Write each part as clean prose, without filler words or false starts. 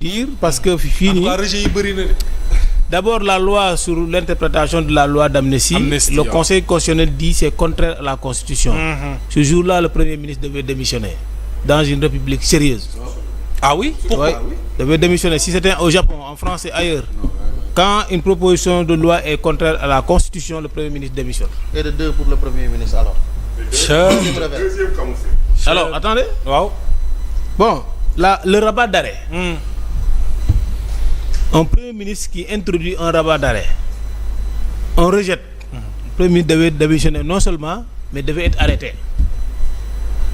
dire parce que fini. D'abord, la loi sur l'interprétation de la loi d'amnistie, le Conseil constitutionnel dit c'est contraire à la Constitution. Ce jour-là, le Premier ministre devait démissionner dans une république sérieuse. Ah oui? Pourquoi? Oui, devait démissionner. Si c'était au Japon, en France et ailleurs, quand une proposition de loi est contraire à la Constitution, le Premier ministre démissionne. Et de 2 pour le Premier ministre alors. Alors, attendez. Wow. Bon, le rabat d'arrêt. Un Premier ministre qui introduit un rabat d'arrêt, on rejette. Le Premier ministre devait démissionner non seulement, mais devait être arrêté.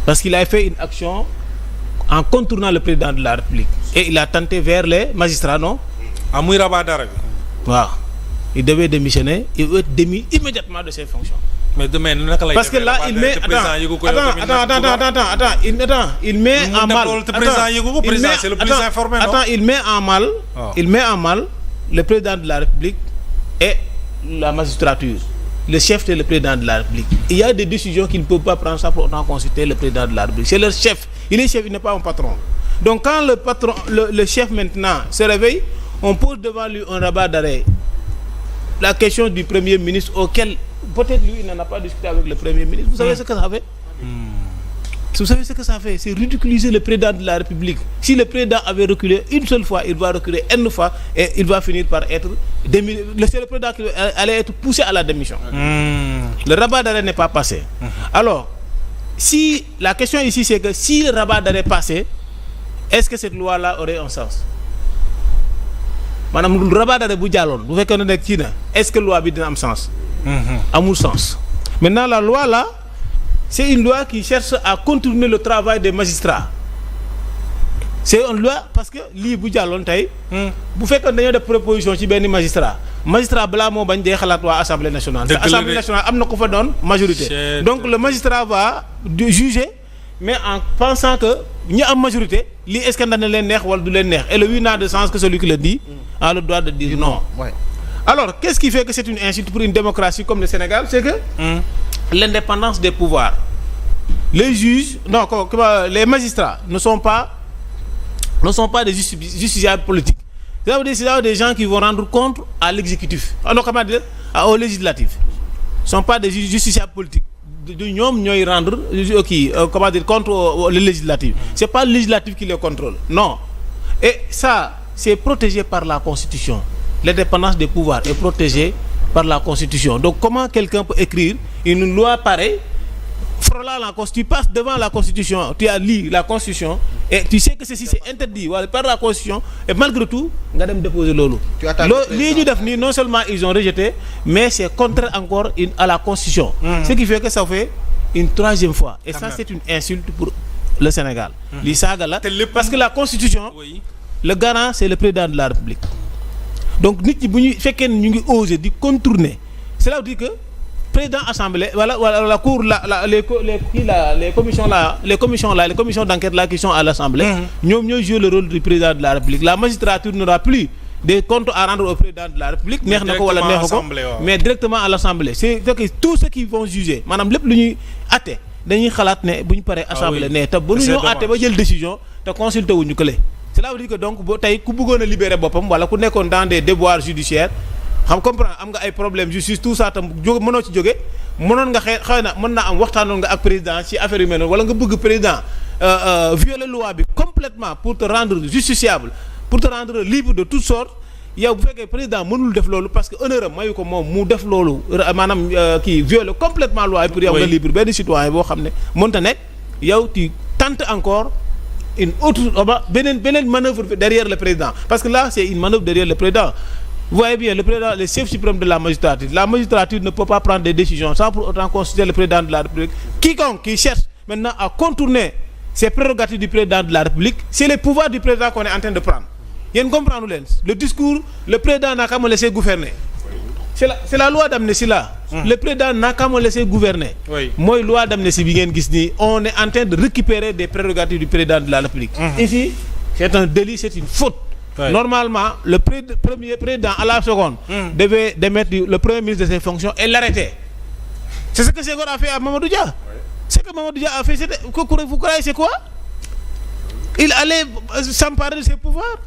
Parce qu'il a fait une action en contournant le président de la République. Et il a tenté vers les magistrats, non? À muy rabat d'arrêt. Waaw. Il devait démissionner, il doit être démis immédiatement de ses fonctions. Mais demain, parce que là, il met. Il met en mal. Il met en mal le président de la République et la magistrature. Le chef et le président de la République. Il y a des décisions qu'il ne peut pas prendre sans pour autant consulter le président de la République. C'est leur chef. Il est chef, il n'est pas un patron. Donc quand le patron, le chef maintenant se réveille, on pose devant lui un rabat d'arrêt. La question du Premier ministre auquel peut-être lui il n'en a pas discuté avec le Premier ministre. Vous savez ce que ça fait? Vous savez ce que ça fait? C'est ridiculiser le président de la République. Si le président avait reculé une seule fois, il va reculer une fois et il va finir par être démis. C'est le président qui allait être poussé à la démission. Le rabat d'arrêt n'est pas passé. Alors, si la question ici c'est que si le rabat d'arrêt passait, est-ce que cette loi-là aurait un sens? Madame, le rabat d'arrêt bu jàlloon bu fekkee ne nekk ci na est-ce que loi bi dina am sens? Amul sens. Maintenant la loi là, c'est une loi qui cherche à contourner le travail des magistrats. C'est une loi parce que lii bu jàlloon tey bu fekkee dañoo def proposition ci benn magistrat balaa moo bañ dee xalaat waa Assemblée nationale. te Assemblée nationale am na ko fa doon majorité. Donc le magistrat va juger mais en pensant que ñi am majorité lii est-ce que dana leen neex wala du leen neex et le oui n'a de sens que celui qui le dit a le droit de dire non. Ouais. Alors qu'est-ce qui fait que c'est une insulte pour une démocratie comme le Sénégal? C'est que l'indépendance des pouvoirs. Les juges, non, les magistrats ne sont pas des justiciables politiques. C'est des gens qui vont rendre compte à l'exécutif. Alors comment dire? Au législatif. Ils ne sont pas des justiciables politiques. Ñoom ñooy rendre comment dire compte au législatif. C'est pas le législatif qui les contrôle. Non. Et ça, c'est protégé par la Constitution. L'indépendance des pouvoirs est protégée par la Constitution. Donc comment quelqu'un peut écrire une loi pareille, frôlant la Constitution, tu passes devant la Constitution, tu as lu la Constitution et tu sais que ceci c'est interdit par la Constitution et malgré tout, nga dem déposer loolu. Lii ñu def nii non seulement ils ont rejeté, mais c'est contraire encore à la Constitution. Ce qui fait que ça fait une troisième fois. Et ça c'est une insulte pour le Sénégal. Lii saaga la parce que la Constitution, le garant c'est le président de la République. Donc nit ñi bu ñu fekkee ne ñu ngi oser di contourner, cela veut dire que président assemblée voilà la cour les commissions d'enquête là qui sont à l'Assemblée ñoom ñooy jouer le rôle du président de la République. La magistrature n'aura plus des comptes à rendre au président de la République neex na ko wala neexu ko mais directement à l'Assemblée. C'est que tous ceux qui vont juger maanaam lépp lu ñuy atte dañuy xalaat ne bu ñu paree assemblée ne te bu ñu ñoo atte ba jël décision te consulté wuñu ko cela veut dire que donc boo tey ku bëggoon a libérer boppam wala ku nekkoon dans des déboires judiciaires xam comprendre am nga ay problème justice tout ça tam mënoo ci jóge mënoon nga xëy na mën naa am waxtaanoon nga ak président ci affaire yu mel noonu wala nga bëgg président violer loi bi complètement pour te rendre justiciable pour te rendre libre de toutes sortes yow bu fekkee président mënul def loolu parce que honneur am mayu ko moom mu def loolu maanaam violer complètement loi bi pour yow nga libre benn citoyen boo xam ne mënta nekk yow tu tentes encore une autre beneen manœuvre derrière le président parce que là c'est une manœuvre derrière le président. Vous voyez bien, le président, le chef suprême de la magistrature ne peut pas prendre des décisions sans pour autant consulter le président de la République. Quiconque qui cherche maintenant à contourner ces prérogatives du président de la République, c'est les pouvoirs du président qu'on est en train de prendre. Il y a une compréhension. Le discours, le président n'a qu'à me laisser gouverner. C'est la loi d'amnistie là. Le président n'a qu'à me laisser gouverner. Moi, loi d'amnistie, on est en train de récupérer des prérogatives du président de la République. Ici, c'est un délit, c'est une faute. Normalement, le premier président à la seconde devait démettre le premier ministre de ses fonctions et l'arrêter. C'est ce que Senghor a fait à Mamadou Dia. Ce que Mamadou Dia a fait, vous croyez c'est quoi? Il allait s'emparer de ses pouvoirs.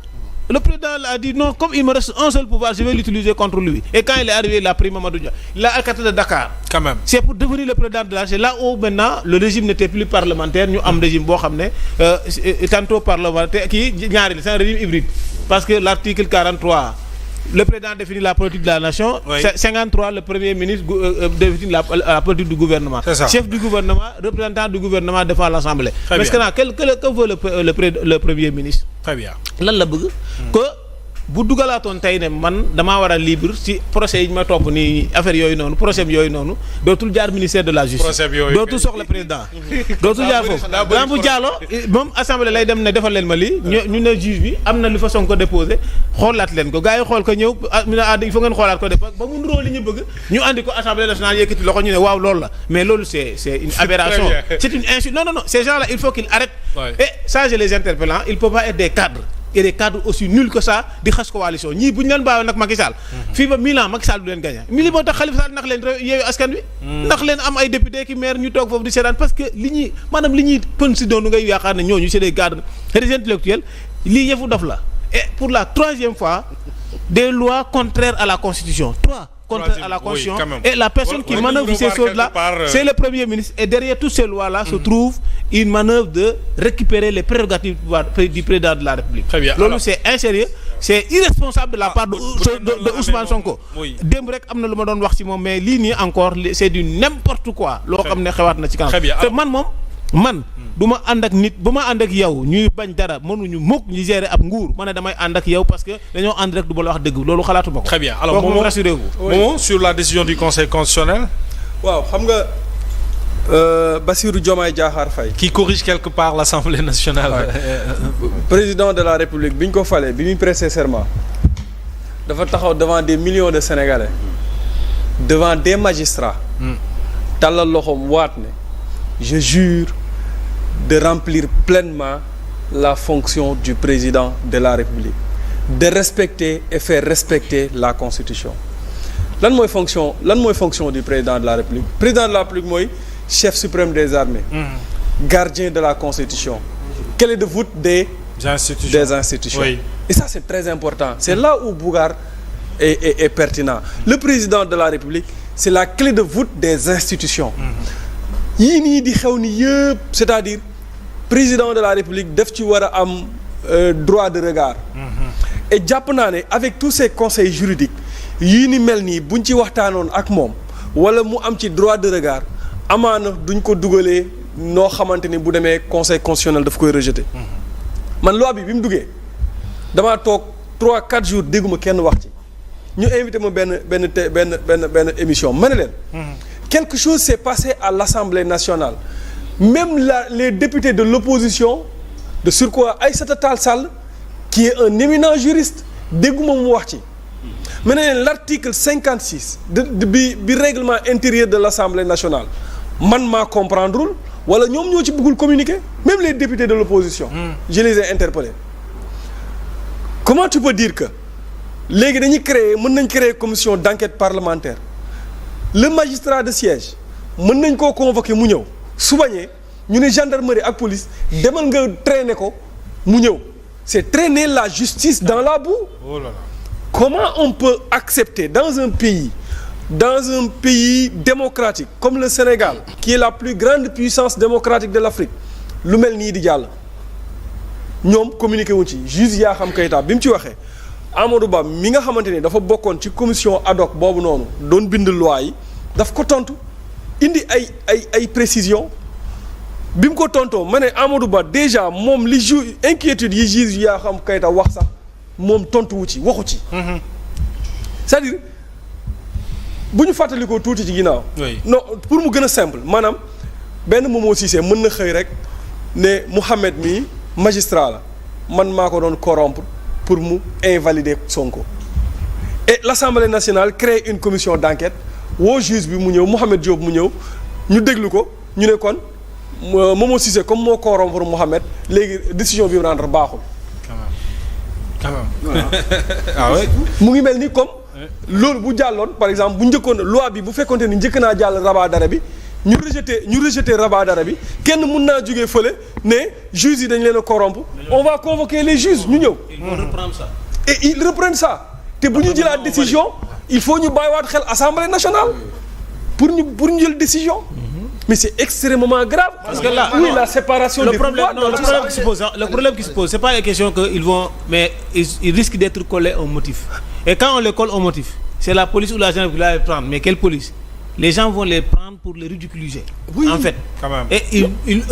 Le président a dit non, comme il me reste un seul pouvoir, je vais l'utiliser contre lui. Et quand il est arrivé, il a pris Mamadou Dia. Il a écarté de Dakar. Quand même. C'est pour devenir le président de la. C'est là où maintenant le régime n'était plus parlementaire. Nous avons un régime tantôt parlementaire, c'est un régime hybride. Parce que l'article 43, le président définit la politique de la nation. Oui. 53, le premier ministre définit la politique du gouvernement. Chef du gouvernement, représentant du gouvernement défend l'Assemblée. Mais maintenant, que veut le premier ministre? Très bien. Lan la bëgg que bu dugalaatoon tey ne man damaa war a libre ci procès yi ma topp nii affaire yooyu noonu procès yooyu noonu dootul jaar ministère de la justice dootul soxla président dootul jaar foofu daa bu jàlloo moom assemblée lay dem ne defal leen ma lii ñu ne juge bi am na lu fa Sonko déposé xoolaat leen ko gars yi xool ko ñëw mu ne il faut ngeen xoolaat ko def ba mu nuroo li ñu bëgg ñu andi ko assemblée nationale yëkkati loxo ñu ne waaw loolu la mais loolu c'est une aberration c'est une insulte non ces gens là il faut qu'ils arrêtent et ça je les interpellant il peut pas être des cadres et des cadres aussi nuls que ça di xas coalition ñii bu ñu leen bàyyoon nag Macky Sall fii ba 1000 ans Macky Sall du leen gagné mi li moo tax Khalifa Sall nax leen yeewu askan wi ndax leen am ay député ki maire ñu toog foofu di seetaan parce que li ñuy pën si doonu ngay yaakaar ne ñooñu c'est des cadres des intellectuels lii yëfu dof la et pour la 3e fois des lois contraires à la constitution contraire à la Constitution et la personne qui manœuvre ces choses-là c'est le Premier ministre et derrière toutes ces lois-là se trouve une manœuvre de récupérer les prérogatives du président de la République. Très bien. loolu c'est insérieux c'est irresponsable de la part de Ousmane Sonko. démb rek am na lu ma doon wax ci moom mais lii nii encore c'est du n'importe quoi loo xam ne xewaat na ci kanam te man du ma ànd ak nit bu ma ànd ak yow ñuy bañ dara mënuñu mukk ñu gérer ab nguur ma ne damay ànd ak yow parce que dañoo ànd rek du ma la wax dëgg loolu xalaatuma ko. Très bien alors moom rassurez-vous. Momo sur la décision du Conseil constitutionnel. waaw xam nga Bassirou Diomaye Diakhar Faye. qui corrige quelque part l'Assemblée nationale. président de la République bi ñu ko falee bi muy prêter serment dafa taxaw devant des millions de Sénégalais devant des magistrats. tàllal loxoom waat ne je jure de remplir pleinement la fonction du président de la République de respecter et faire respecter la Constitution lan mooy fonction du président de la République président de la République mooy chef suprême des armées gardien de la Constitution clé de voûte des institutions. Oui. Et ça c'est très important c'est là où Bougar est pertinent le président de la République c'est la clé de voûte des institutions yii nii di xew ni yëpp c'est-à-dire président de la République daf ci war a am droit de regard et jàpp naa ne avec tous ces conseils juridiques yii ni mel nii buñ ci waxtaanoon ak moom wala mu am ci droit de regard amaana duñ ko dugalee noo xamante ni bu demee conseil constitutionnel daf koy rejeter man loi bi mu duggee damaa toog 3-4 jours dégguma kenn wax ci ñu invité ma benn émission ma ne leen quelque chose s'est passé à l'Assemblée nationale même les députés de l'opposition de surcroît Aïssata Tall Sall qui est un éminent juriste dégguma mu wax ci ma ne leen l'article 56 bi règlement intérieur de l'Assemblée nationale man maa comprendrewul wala ñoom ñoo ci bëggul communiquer même les députés de l'opposition je les ai interpellés comment tu peux dire que léegi mën nañ créer commission d'enquête parlementaire le magistrat de siège mën nañ koo convoquer mu ñëw su bañee ñu ne gendarmerie ak police demal nga traîner ko mu ñëw c'est traîner la justice dans la boue. Oh là là. Comment on peut accepter dans un pays démocratique comme le Sénégal qui est la plus grande puissance démocratique de l'Afrique lu mel nii di jàll ñoom communiqué wuñ ci juge Yakham Keïta bi mu ci waxee Amadou Ba mi nga xamante ni dafa bokkoon ci commission ad hoc boobu noonu doon bind loi yi daf ko tontu indi ay précisions bi mu ko tontoo ma ne Amadou Ba déjà moom li inquiétude yi juge Yakham Keïta wax sax moom tontu wu ci waxu ci. c'est-à-dire bu ñu fàttalikoo tuuti ci ginnaaw. non pour mu gën a simple maanaam benn Momo Cissé mën na xëy rek ne Mouhamed mii magistrat la man maa ko doon corrompre pour mu invalider Sonko et l'Assemblée nationale crée une commission d'enquête woo juge bi mu ñëw Mouhamed Diop mu ñëw ñu déglu ko ñu ne kon Momo Cissé comme moo corrompre Mouhamed léegi décision bi mu rendre baaxul. quand même. Ah ouais. mu ngi mel ni comme loolu bu jàlloon par exemple bu njëkkoon loi bi bu fekkonte ni njëkk naa jàll rabat d'arrêt bi ñu rejeter rabat d'arrêt bi kenn mun naa jógee fële ne juges yi dañ leen a corrompre on va convoquer les juges ñu ñëw. Ils vont reprendre ça. et ils reprennent ça te bu ñu jëlaat décision il faut ñu bàyyiwaat xel assemblée nationale pour ñu jël décision. Mais c'est extrêmement grave. Parce que là, oui, la séparation des pouvoirs. Le problème qui se pose, c'est pas une question qu'ils vont, mais ils risquent d'être collés au motif. Et quand on les colle au motif, c'est la police ou la gendarmerie qui va les prendre. Mais quelle police? Les gens vont les prendre pour les ridiculiser. Oui, en fait. Quand même. Et ils